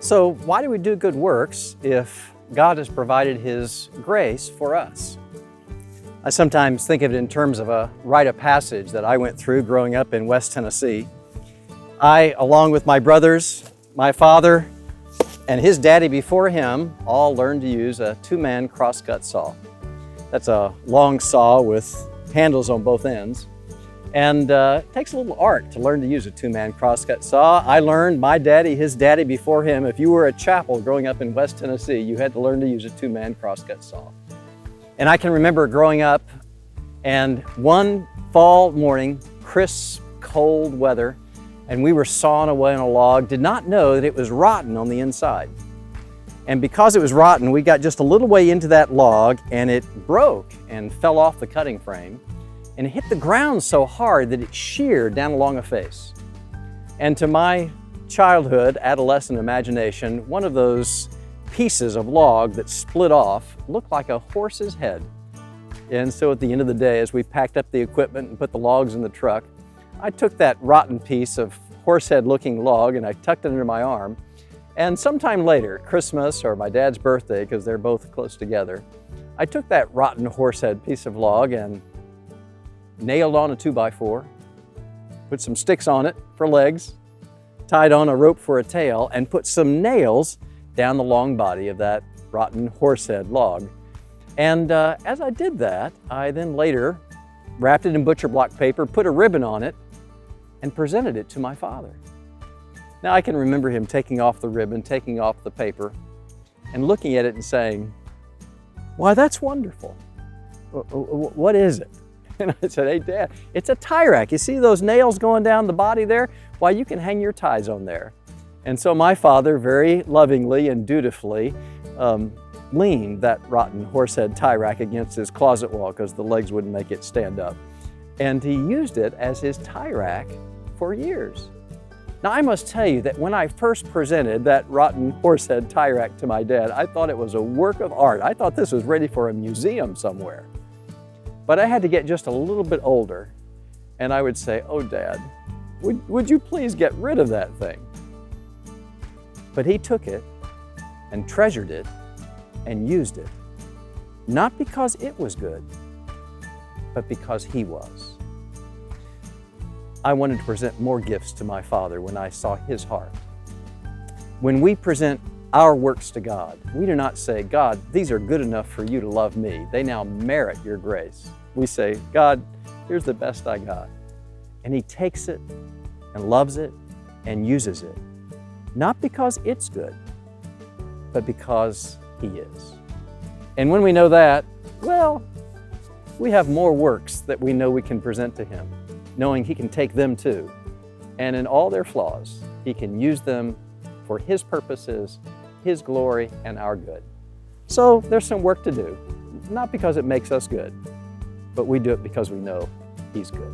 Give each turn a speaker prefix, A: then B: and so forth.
A: So why do we do good works if God has provided His grace for us? I sometimes think of it in terms of a rite of passage that I went through growing up in West Tennessee. I, along with my brothers, my father, and his daddy before him, all learned to use a two-man crosscut saw. That's a long saw with handles on both ends. And it takes a little art to learn to use a two-man crosscut saw. I learned, my daddy, his daddy before him, if you were at Chapel growing up in West Tennessee, you had to learn to use a two-man crosscut saw. And I can remember growing up and one fall morning, crisp, cold weather, and we were sawing away on a log, did not know that it was rotten on the inside. And because it was rotten, we got just a little way into that log and it broke and fell off the cutting frame and it hit the ground so hard that it sheared down along a face. And to my childhood, adolescent imagination, one of those pieces of log that split off looked like a horse's head. And so at the end of the day, as we packed up the equipment and put the logs in the truck, I took that rotten piece of horsehead looking log and I tucked it under my arm. And sometime later, Christmas or my dad's birthday, because they're both close together, I took that rotten horsehead piece of log and nailed on a 2x4, put some sticks on it for legs, tied on a rope for a tail, and put some nails down the long body of that rotten horsehead log. And as I did that, I then later wrapped it in butcher block paper, put a ribbon on it, and presented it to my father. Now I can remember him taking off the ribbon, taking off the paper, and looking at it and saying, "Why, that's wonderful. What is it?" And I said, "Hey, Dad, it's a tie rack. You see those nails going down the body there? Why, you can hang your ties on there." And so my father very lovingly and dutifully leaned that rotten horsehead tie rack against his closet wall because the legs wouldn't make it stand up. And he used it as his tie rack for years. Now I must tell you that when I first presented that rotten horsehead tie rack to my dad, I thought it was a work of art. I thought this was ready for a museum somewhere. But I had to get just a little bit older and I would say, "Oh, Dad, would you please get rid of that thing?" But he took it and treasured it and used it, not because it was good, but because he was. I wanted to present more gifts to my father when I saw his heart. When we present our works to God, we do not say, "God, these are good enough for you to love me. They now merit your grace." We say, "God, here's the best I got." And he takes it and loves it and uses it, not because it's good, but because he is. And when we know that, well, we have more works that we know we can present to him, knowing he can take them too. And in all their flaws, he can use them for his purposes, his glory, and our good. So there's some work to do, not because it makes us good, but we do it because we know he's good.